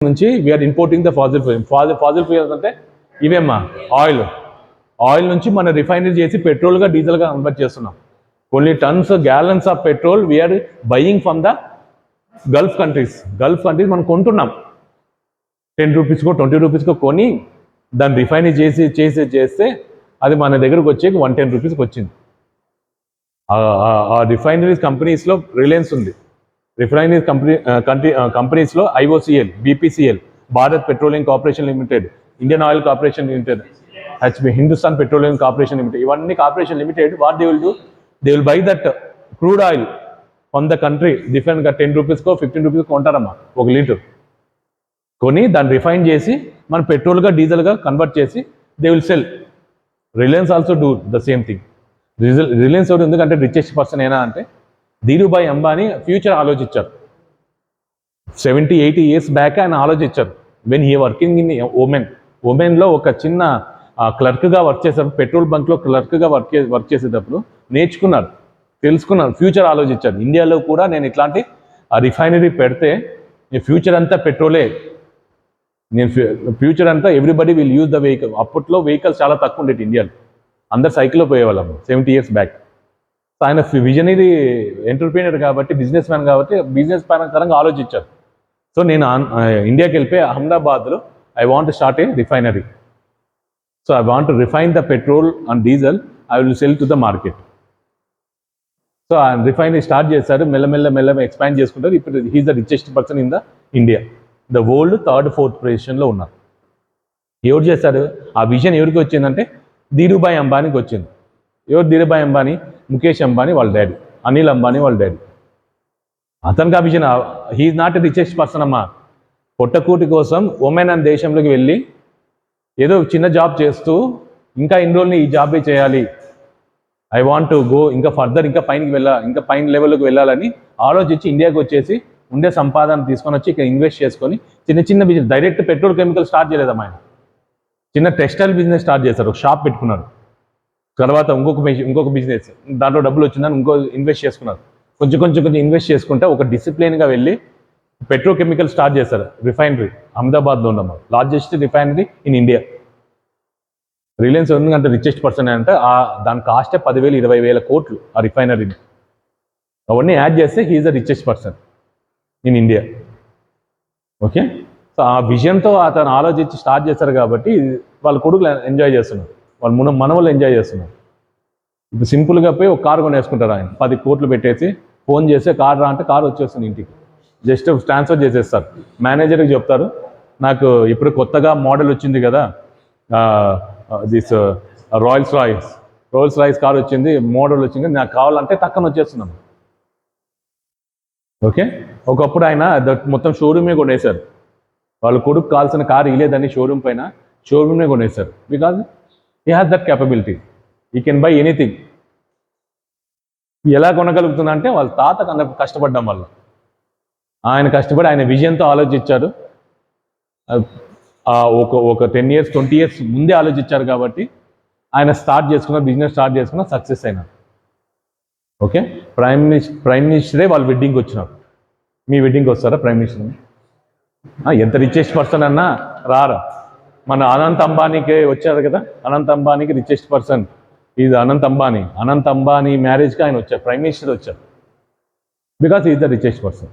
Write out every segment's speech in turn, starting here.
నుంచి we are importing the fossil fuels అంటే ఇవేమ్మా ఆయిల్ నుంచి మనం రిఫైనరీ చేసి పెట్రోల్గా డీజిల్గా కన్వర్ట్ చేస్తున్నాం. కొన్ని tons gallons of petrol we are buying from the Gulf countries మనం కొంటున్నాం. 10 రూపీస్కో 20 రూపీస్కో కొని దాన్ని రిఫైనరీ చేస్తే అది మన దగ్గరకు వచ్చేకి 110 రూపీస్కి వచ్చింది. ఆ రిఫైనరీస్ కంపెనీస్లో రిలయన్స్ ఉంది, రిఫైనరీ కంపెనీస్లో IOCL, BPCL, Bharat petroleum corporation limited, Indian oil corporation limited, HP, Hindustan petroleum corporation limited, ఇవన్నీ corporation limited. What they will do, they will buy that crude oil from the country. డిఫరెంట్గా 10 రూపీస్కో 15 రూపీస్కో కొంటారమ్మా 1 litre. కొని దాన్ని refine చేసి మన పెట్రోల్గా డీజిల్గా convert చేసి they will sell. Reliance also do the same thing. Reliance ఎవరు ఎందుకంటే richest person ఏనా అంటే ధీరుభాయ్ అంబానీ ఫ్యూచర్ ఆలోచించారు. 70-80 ఇయర్స్ బ్యాక్ ఆయన ఆలోచించారు. వెన్ హీ వర్కింగ్ ఇన్ ఒమెన్లో ఒక చిన్న క్లర్క్గా వర్క్ చేశారు. పెట్రోల్ బంక్లో క్లర్క్గా వర్క్ చేసేటప్పుడు నేర్చుకున్నారు, తెలుసుకున్నారు, ఫ్యూచర్ ఆలోచించారు. ఇండియాలో కూడా నేను ఇట్లాంటి రిఫైనరీ పెడితే ఫ్యూచర్ అంతా పెట్రోలే, నేను ఫ్యూచర్ అంతా everybody will use the vehicle. అప్పట్లో వెహికల్స్ చాలా తక్కువ ఉండేది ఇండియాలో, అందరు సైకిల్లో పోయేవాళ్ళం 70 ఇయర్స్ బ్యాక్. ఆయన విజనరీ ఎంటర్ప్రీనర్ కాబట్టి, బిజినెస్ మ్యాన్ కాబట్టి బిజినెస్ పరంగా ఆలోచించారు. సో నేను ఇండియాకి వెళ్ళిపోయి అహ్మదాబాద్లో I want start a refinery. So I want refine the petrol and diesel, I will sell to the market. So ఆయన రిఫైనరీ స్టార్ట్ చేశారు, మెల్లమెల్ల ఎక్స్పాండ్ చేసుకుంటారు. ఇప్పుడు he's the richest person in the India. The world 3rd, 4th పొజిషన్లో ఉన్నారు. ఎవరు చేశారు ఆ విజన్? ఎవరికి వచ్చిందంటే ధీరుభాయ్ అంబానీకి వచ్చింది. ఎవరు ధీరుభాయ్ అంబానీ? ముఖేష్ అంబానీ వాళ్ళ డాడీ, అనిల్ అంబానీ వాళ్ళ డాడీ. అతనికి ఆ vision. He's not a richest person అమ్మా. పొట్టకూటి కోసం ఒమెన్ అనే దేశంలోకి వెళ్ళి ఏదో చిన్న జాబ్ చేస్తూ ఇంకా ఇన్ని రోజులు ఈ జాబే చేయాలి, ఐ వాంట్ టు గో, ఇంకా ఫర్దర్ ఇంకా పైన లెవెల్లోకి వెళ్ళాలని ఆలోచించి ఇండియాకి వచ్చేసి ఉండే సంపాదన తీసుకొని వచ్చి ఇక్కడ ఇన్వెస్ట్ చేసుకొని చిన్న business, direct petrol chemical start చేయలేదమ్మా ఆయన. చిన్న టెక్స్టైల్ బిజినెస్ స్టార్ట్ చేశారు, ఒక షాప్ పెట్టుకున్నారు. తర్వాత ఇంకొక బిజినెస్, దాంట్లో డబ్బులు వచ్చిందని ఇన్వెస్ట్ చేసుకున్నారు. కొంచెం ఇన్వెస్ట్ చేసుకుంటే ఒక డిసిప్లిన్గా వెళ్ళి పెట్రో కెమికల్ స్టార్ట్ చేశారు. రిఫైనరీ అహ్మదాబాద్లో ఉందమ్మా, largest refinery in India. Reliance ఎందుకంటే రిచెస్ట్ పర్సన్ అంటే దాని కాస్టే 10,000-20,000 కోట్లు ఆ రిఫైనరీని. అవన్నీ యాడ్ చేస్తే he's the richest person in India. Okay, so ఆ విజన్తో అతను ఆలోచించి స్టార్ట్ చేశారు కాబట్టి వాళ్ళ కొడుకులు ఎంజాయ్ చేస్తున్నారు, వాళ్ళ మనవలు ఎంజాయ్ చేస్తున్నారు. ఇప్పుడు సింపుల్గా పోయి ఒక కారు కొనేసుకుంటారు ఆయన, 10 కోట్లు పెట్టేసి ఫోన్ చేస్తే కారు రా అంటే కారు వచ్చేస్తుంది ఇంటికి, జస్ట్ ట్రాన్స్ఫర్ చేసేస్తారు. మేనేజర్కి చెప్తారు, నాకు ఇప్పుడు కొత్తగా మోడల్ వచ్చింది కదా, దిస్ రోల్స్ రాయ్స్ కార్ వచ్చింది, మోడల్ వచ్చింది, నాకు కావాలంటే టక్కన వచ్చేస్తున్నాను. ఓకే, ఒకప్పుడు ఆయన మొత్తం షోరూమే కొనేశారు. వాళ్ళ కొడుకు కావాల్సిన కారు ఇలేదని షోరూమే కొనేశారు. Because he has that capability, he can buy anything. ఎలా కొనగలుగుతున్నా అంటే వాళ్ళ తాత కష్టపడడం వల్ల. ఆయన కష్టపడి ఆయన విజన్తో ఆలోచించారు. ఒక 10 years 20 years ముందే ఆలోచించారు కాబట్టి ఆయన బిజినెస్ స్టార్ట్ చేసుకున్న సక్సెస్ అయినారు. ఓకే, ప్రైమ్ మినిస్టరే వాళ్ళ వెడ్డింగ్కి వచ్చినారు. మీ వెడ్డింగ్కి వస్తారా ప్రైమ్ మినిస్టర్? ఎంత రిచెస్ట్ పర్సన్ అన్నా రారా? మన అనంత్ అంబానీకి వచ్చారు కదా, అనంత్ అంబానీకి రిచెస్ట్ పర్సన్ ఇది అనంత్ అంబానీ మ్యారేజ్కి ఆయన వచ్చారు, ప్రైమ్ మినిస్టర్ వచ్చారు. Because is the richest person.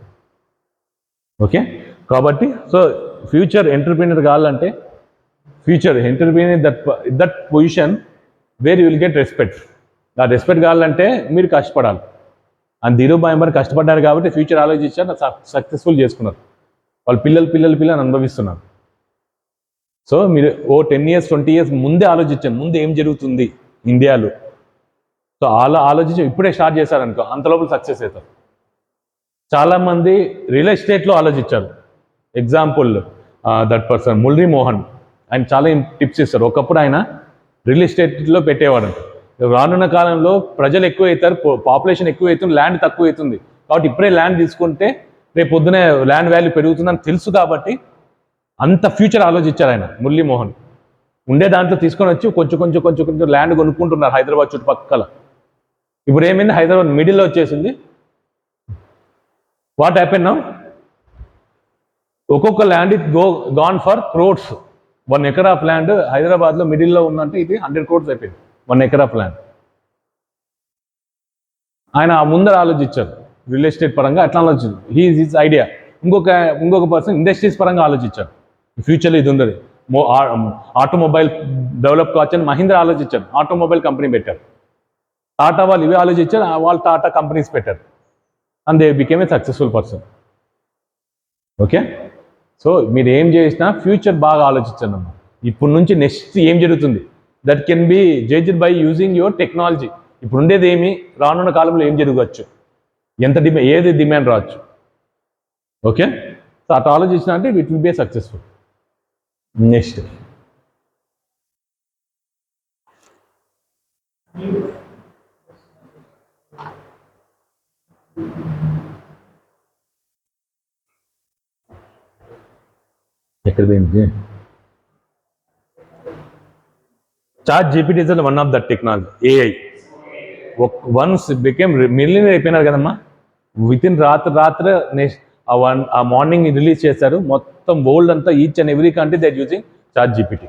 Okay, కాబట్టి సో ఫ్యూచర్ ఎంటర్ప్రీనర్ కావాలంటే that position where you will get respect. ఆ రెస్పెక్ట్ కావాలంటే మీరు కష్టపడాలి. అండ్ ధీరుభాయ్ అంబానీ కష్టపడ్డారు కాబట్టి ఫ్యూచర్ ఆలోచించారు, సక్సెస్ఫుల్ చేసుకున్నారు. వాళ్ళ పిల్లలు అనుభవిస్తున్నారు. సో మీరు 10 years 20 years ముందే ఆలోచించాను, ముందు ఏం జరుగుతుంది ఇండియాలో. సో అలా ఆలోచించి ఇప్పుడే స్టార్ట్ చేశారనుకో, అంతలోపల సక్సెస్ అవుతారు. చాలామంది రియల్ ఎస్టేట్లో ఆలోచించారు. Example that person Murali Mohan, ఆయన చాలా టిప్స్ ఇస్తారు. ఒకప్పుడు ఆయన రియల్ ఎస్టేట్లో పెట్టేవాడంట. రానున్న కాలంలో ప్రజలు ఎక్కువ అవుతారు, పాపులేషన్ ఎక్కువ అవుతుంది, ల్యాండ్ తక్కువ అవుతుంది, కాబట్టి ఇప్పుడే ల్యాండ్ తీసుకుంటే రేపు పొద్దునే ల్యాండ్ వాల్యూ పెరుగుతుందని తెలుసు కాబట్టి అంత ఫ్యూచర్ ఆలోచించారు ఆయన మురళీ మోహన్. ఉండే దాంట్లో తీసుకొని వచ్చి కొంచెం ల్యాండ్ కొనుక్కుంటున్నారు హైదరాబాద్ చుట్టుపక్కల. ఇప్పుడు ఏమైంది, హైదరాబాద్ మిడిల్లో వచ్చేసింది. What happen now? ఒక్కొక్క land it gone for crores. 1 acre of land హైదరాబాద్లో మిడిల్లో ఉందంటే ఇది 100 crores అయిపోయింది. 1 acre ఆఫ్ ల్యాండ్. ఆయన ముందర ఆలోచించారు రియల్ ఎస్టేట్ పరంగా, అట్లా ఆలోచించారు. His idea. ఇంకొక పర్సన్ ఇండస్ట్రీస్ పరంగా ఆలోచించారు. ఫ్యూచర్లో ఇది ఉండదు, ఆటోమొబైల్ డెవలప్ కావచ్చని మహీంద్రా ఆలోచించారు, ఆటోమొబైల్ కంపెనీ పెట్టారు. టాటా వాళ్ళు ఇవి ఆలోచించారు, వాళ్ళు టాటా కంపెనీస్ పెట్టారు. And they became a successful person. Okay, so మీరు ఏం చేసినా ఫ్యూచర్ బాగా ఆలోచించండి అమ్మా. ఇప్పుడు నుంచి నెక్స్ట్ ఏం జరుగుతుంది, that can be judged by using your technology. ఇప్పుడు ఉండేది ఏమి, రానున్న కాలంలో ఏం జరగవచ్చు, ఏది డిమాండ్ రావచ్చు. ఓకే, సో అట్లా ఆలోచించిన అంటే it will be successful. Next ఎక్కడ పోయింది? ChatGPT is one of the technology, AI. Once became millionaire అయిపోయినారు కదమ్మా. విత్ ఇన్ రాత్రి నెక్స్ట్ ఆ మార్నింగ్ రిలీజ్ చేశారు. మొత్తం వరల్డ్ అంతా each and every country they are using ChatGPT,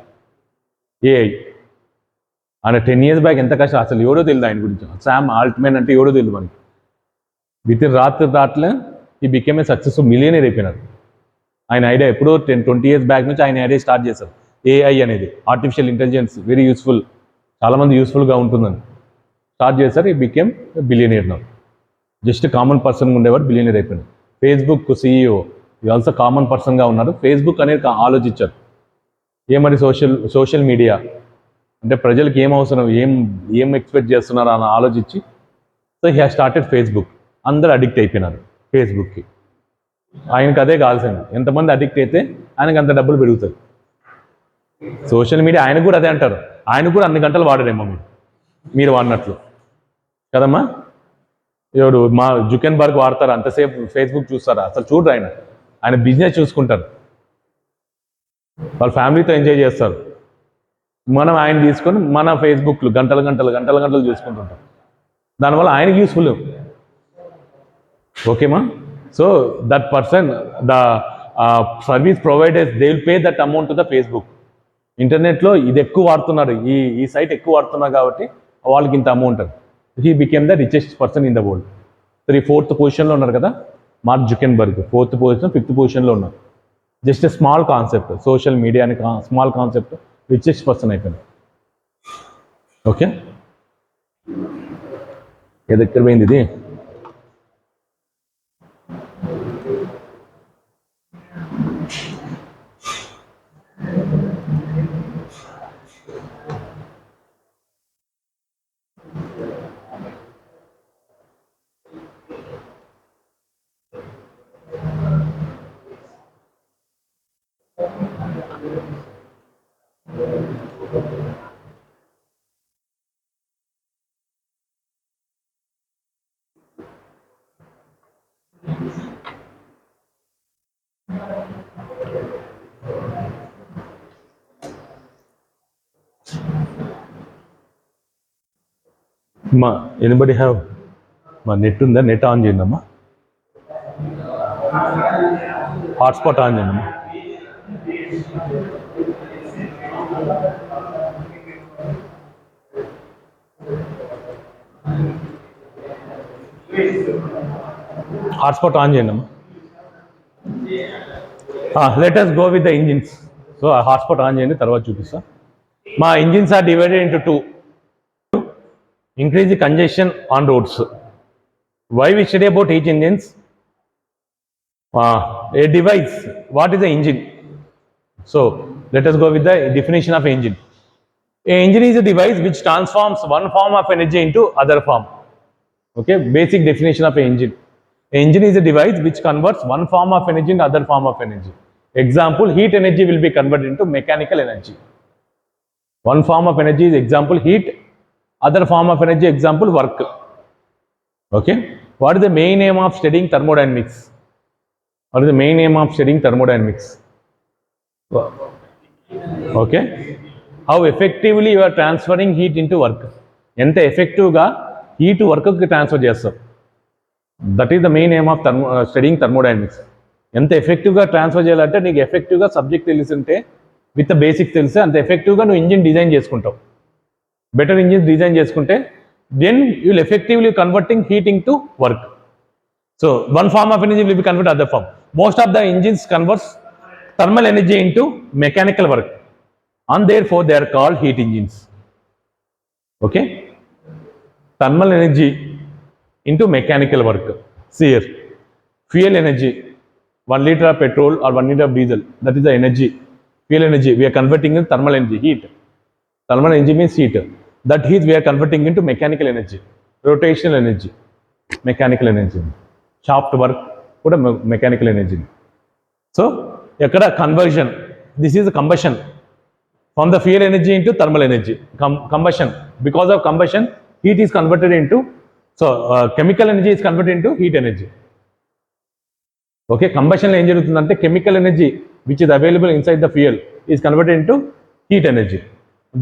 AI. ఆయన 10 years బ్యాక్ ఎంత కష్టం, అసలు ఎవడో తెలియదు ఆయన గురించి. శామ్ ఆల్ట్మెన్ అంటే ఎవడో తెలియదు మనకి. విత్ ఇన్ రాత్రి he became a successful millionaire అయిపోయినారు. ఆయన ఐడియా ఎప్పుడో 10-20 years బ్యాక్ నుంచి ఆయన ఐడియా స్టార్ట్ చేశారు. ఏఐ అనేది ఆర్టిఫిషియల్ ఇంటెలిజెన్స్ వెరీ యూస్ఫుల్, చాలామంది యూస్ఫుల్గా ఉంటుందని స్టార్ట్ చేశారు. ఈ became billionaire now. Just common పర్సన్గా ఉండేవాడు, బిలియనీర్ అయిపోయినాడు. ఫేస్బుక్ CEO ఇది ఆల్సో కామన్ పర్సన్గా ఉన్నారు. ఫేస్బుక్ అనేది ఆలోచించారు, ఏమని సోషల్ మీడియా అంటే ప్రజలకు ఏం అవసరం, ఏం ఎక్స్పెక్ట్ చేస్తున్నారు అని ఆలోచించి సో హీ స్టార్టెడ్ ఫేస్బుక్. అందరూ అడిక్ట్ అయిపోయినారు ఫేస్బుక్కి. ఆయనకు అదే కావాల్సింది, ఎంతమంది అడిక్ట్ అయితే ఆయనకు అంత డబ్బులు పెరుగుతుంది. సోషల్ మీడియా ఆయన కూడా అదే అంటారు, ఆయన కూడా అన్ని గంటలు వాడరేమో మీరు వాడినట్లు కదమ్మా. ఎవరు మా జుకెన్బర్గ్ వాడతారు, అంతసేపు ఫేస్బుక్ చూస్తారా? అసలు చూడరు. ఆయన బిజినెస్ చూసుకుంటారు, వాళ్ళ ఫ్యామిలీతో ఎంజాయ్ చేస్తారు. మనం ఆయన తీసుకొని మన ఫేస్బుక్లు గంటలు చూసుకుంటుంటాం. దానివల్ల ఆయనకి యూస్ఫుల్. ఓకేమా? So that person the service providers they will pay that amount to the Facebook. ఇంటర్నెట్లో ఇది ఎక్కువ వాడుతున్నారు, ఈ సైట్ ఎక్కువ వాడుతున్నారు కాబట్టి వాళ్ళకి ఇంత amount. He became the richest person in the world. 4th పొజిషన్లో ఉన్నారు కదా mark Zuckerberg. 4th position, 5th పొజిషన్లో ఉన్నారు. Just small concept, social media అని స్మాల్ కాన్సెప్ట్ రిచెస్ట్ పర్సన్ అయిపోయింది. ఓకే, ఎక్కడ పోయింది ఇది? మా ఎనిబడి హ్యావ్ మా నెట్ ఉందా? నెట్ ఆన్ చేయండి అమ్మా. హాట్స్పాట్ ఆన్ చేయండి అమ్మా. హాట్స్పాట్ ఆన్ చేయండి అమ్మా. Let us go with the engines. So hotspot on చేయండి, తర్వాత చూపిస్తా. మా engines are divided into 2. Increase the congestion on roads. Why we study about each engines? A device. What is the engine? So let us go with the definition of engine. A engine is a device which transforms one form of energy into other form. Okay, basic definition of an engine. A engine is a device which converts one form of energy into other form of energy. Example, heat energy will be converted into mechanical energy. One form of energy is example heat, other form of energy example work. Okay, what is the main aim of studying thermodynamics? What is the main aim of studying thermodynamics? Okay, how effectively you are transferring heat into work. ఎంత ఎఫెక్టివ్గా heat వర్క్కి transfer చేస్తారు. That is the main aim of studying thermodynamics. ఎంత ఎఫెక్టివ్గా transfer చేయాలంటే నీకు ఎఫెక్టివ్గా subject తెలిసింటే with basics తెలిస్తే అంత ఎఫెక్టివ్గా నువ్వు ఇంజిన్ డిజైన్ చేసుకుంటావు. బెటర్ ఇంజిన్స్ డిజైన్ చేసుకుంటే then you will effectively converting heating to work. So one form of energy will be convert other form. Most of the engines converts thermal energy into mechanical work and therefore they are called heat engines. Okay, thermal energy into mechanical work. See here, fuel energy, 1 liter of petrol or 1 liter of diesel, that is the energy, fuel energy we are converting into thermal energy, heat. Thermal energy means heat. That heat we are converting into mechanical energy, rotational energy, mechanical energy, shaft work kuda mechanical energy. So ekkada conversion, this is a combustion from the fuel energy into thermal energy, combustion. Because of combustion, heat is converted into, so chemical energy is converted into heat energy. Okay, combustion lo em jarugutundante chemical energy which is available inside the fuel is converted into heat energy.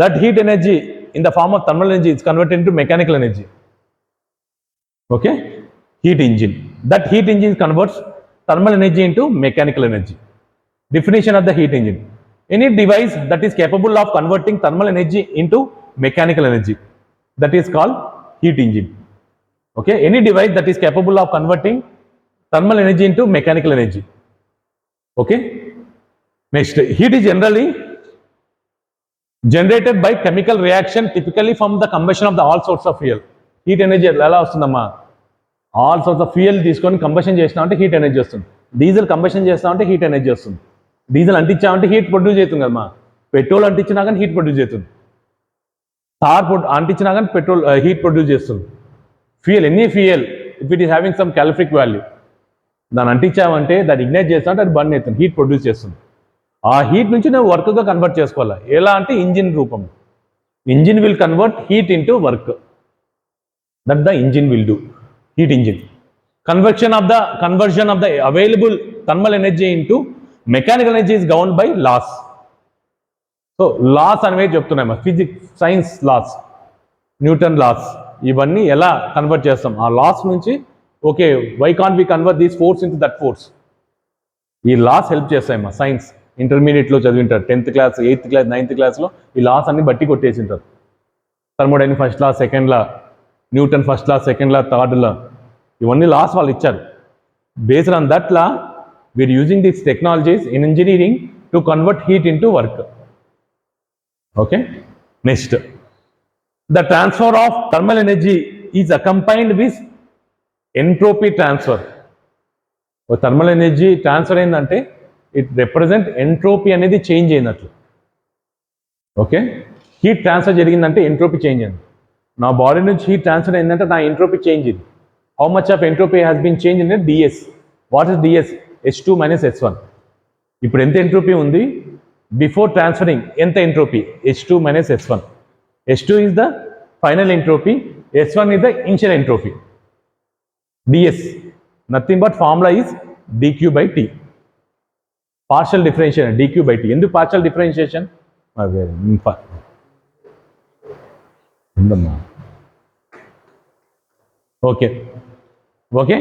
That heat energy in the form of thermal energy is converted into mechanical energy. Okay, heat engine. That heat engine converts thermal energy into mechanical energy. Definition of the heat engine: any device that is capable of converting thermal energy into mechanical energy, that is called heat engine. Okay, any device that is capable of converting thermal energy into mechanical energy. Okay, next, heat is generally generated by chemical reaction, typically from the combustion of the all sorts of fuel. Heat energy ఎలా వస్తుందమ్మా, all sorts of fuel తీసుకొని combustion చేసినామంటే heat energy వస్తుంది. Diesel combustion చేస్తామంటే heat energy వస్తుంది. Diesel అంటించామంటే heat produce అవుతుంది కదమ్మా. Petrol అంటించినా కానీ హీట్ ప్రొడ్యూస్ అవుతుంది. తార్ అంటించినా కానీ పెట్రోల్ హీట్ ప్రొడ్యూస్ చేస్తుంది. Fuel, any fuel if it is having some calorific value, దాన్ని అంటించామంటే దాన్ని ఇగ్నైట్ చేస్తామంటే అది బర్న్ అవుతుంది, హీట్ ప్రొడ్యూస్ చేస్తుంది. ఆ హీట్ నుంచి నువ్వు వర్క్గా కన్వర్ట్ చేసుకోవాలి. ఎలా అంటే ఇంజిన్ రూపం. Engine will convert heat into work. That the engine will do, heat engine. Conversion of the available thermal energy into mechanical energy is governed by laws. So laws అనేవి చెప్తున్నాయి, physics science laws, Newton laws, ఇవన్నీ ఎలా convert చేస్తాం ఆ laws నుంచి. Okay, why can't we convert these force into that force? ఈ laws help చేస్తాయమ్మా. Science ఇంటర్మీడియట్లో చదివింటారు, 10th class, 8th class, 9th క్లాస్లో ఈ లాస్ అన్ని బట్టి కొట్టేసింటారు. థర్మోడైనమిక్ ఫస్ట్ లా, సెకండ్ లా, న్యూటన్ ఫస్ట్ లా, సెకండ్ లా, థర్డ్ లా, ఇవన్నీ లాస్ వాళ్ళు ఇచ్చారు. Based on that law we are using these technologies in engineering to convert heat into work. Okay, next, the transfer of thermal energy is accompanied with entropy transfer. Thermal energy transfer అయిందంటే it represent entropy అనేది change అయినట్లు. Okay, heat transfer జరిగిందంటే entropy change అయింది. నా body నుంచి heat transfer అయిందంటే నా entropy change అయింది. How much of entropy has been change in DS. What is DS? H2 - H1. ఇప్పుడు ఎంత ఎంట్రోపీ ఉంది బిఫోర్ ట్రాన్స్ఫరింగ్? ఎంత entropy? H2 - H1. H2 is the final entropy, H1 is the initial entropy. ds nothing but formula is dq by t. Partial differentiation dq by t. ఎందుకు partial differentiation? Okay, okay.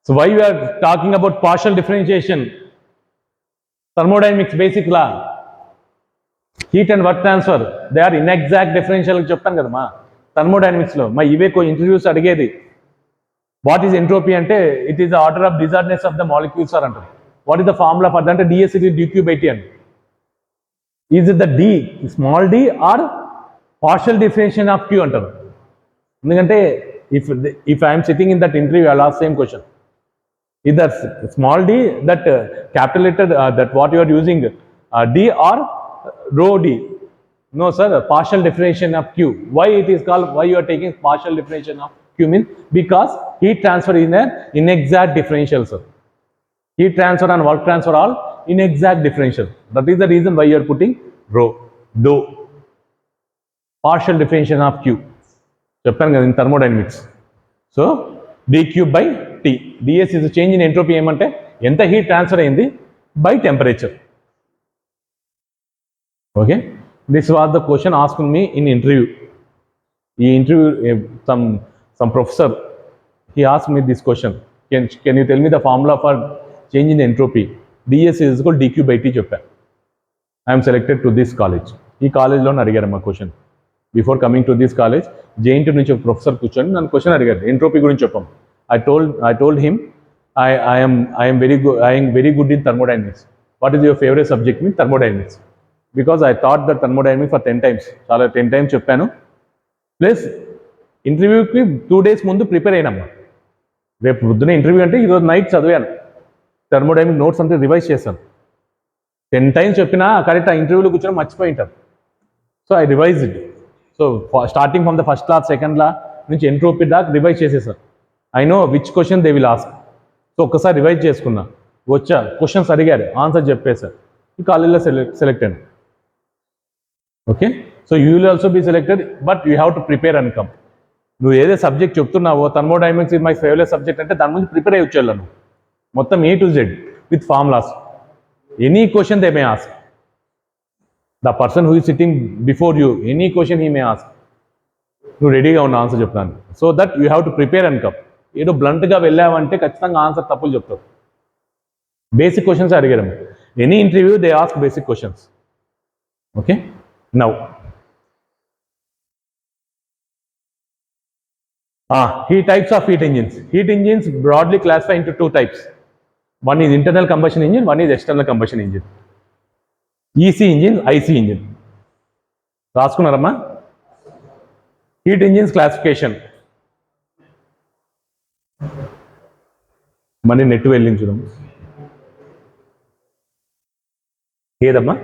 So why we are talking about partial differentiation? Thermodynamics basic law, heat and work transfer, they are inexact differential చెప్తాను కదమ్మా థర్మోడైనమిక్స్లో. మా ఇవే introduce అడిగేది. What is entropy అంటే it is the order of disorderness of the molecules are అంటారు. What is the formula for అంటే D S ఇది dq by t అండి. Is it the D small D R partial differentiation of q అంటారు. ఎందుకంటే if I am sitting in that interview, I'll ask same question. Either small d, that capital letter, that what you are using, d or rho d. No sir, partial differentiation of q. Why it is called, why you are taking partial differentiation of q means because heat transfer is an inexact differential, sir. Heat transfer and work transfer all inexact differential. That is the reason why you are putting rho, dou. Partial differentiation of q. చెప్పాను కదా in thermodynamics. So dq by t. ds is a change in entropy. ఏమంటే ఎంత heat transfer అయింది by temperature. Okay, this was the question asked me in interview. ఈ interview some professor, he asked me this question, can you tell me the formula for change in entropy D S is equal D Q by T చెప్పా. I'm selected to this college. ఈ కాలేజ్లో అడిగారమ్మా question. Before coming to this college J N T నుంచి ఒక professor కూర్చొని నన్ను question అడిగారు entropy గురించి చెప్పాం. I told him I'm very good in thermodynamics. What is your favourite subject mean thermodynamics. Because I thought that thermodynamics for 10 times, చాలా 10 times చెప్పాను. Plus ఇంటర్వ్యూకి 2 days ముందు ప్రిపేర్ అయినమ్మా. రేపు పొద్దున ఇంటర్వ్యూ అంటే ఈరోజు నైట్ చదివాను, థర్మోడైనమిక్ నోట్స్ అంతా రివైజ్ చేశాను. 10 times చెప్పినా కరెక్ట్ ఆ ఇంటర్వ్యూలో కూర్చొని మర్చిపోయి ఉంటారు. So I revise it. So starting from the first law second లా నుంచి ఎంట్రోపీ దాకా రివైజ్ చేసేసారు. I know which question they will ask. So ఒక్కసారి రివైజ్ చేసుకున్నా, వచ్చా క్వశ్చన్స్ అడిగారు, ఆన్సర్ చెప్పేశారు, ఈ కాలేజ్లో సెలెక్ట్ అయ్యాను. Okay, so you will also be selected, but you have to prepare and come. నువ్వు ఏదే సబ్జెక్ట్ చెప్తున్నావో thermodynamics is my favourite subject అంటే దాని గురించి ప్రిపేర్ అయ్యి వచ్చేయాలి నువ్వు మొత్తం A to Z with formulas. Any question they may ask. The person who is sitting before you, any question he may ask. నువ్వు రెడీగా ఉన్న ఆన్సర్ చెప్తాను. So that you have to prepare and come. ఏదో బ్లంట్గా వెళ్ళావంటే ఖచ్చితంగా answer తప్పులు చెప్తావు. Basic questions అడిగారు. Any interview they ask basic questions. Okay, now types of heat engines. Heat engines broadly classify into 2 types. One is internal combustion engine, one is external combustion engine. EC engine, IC engine. రాసుకున్నారమ్మా? Heat engines classification. మళ్ళీ నెట్ వెళ్ళించడం ఏదమ్మా?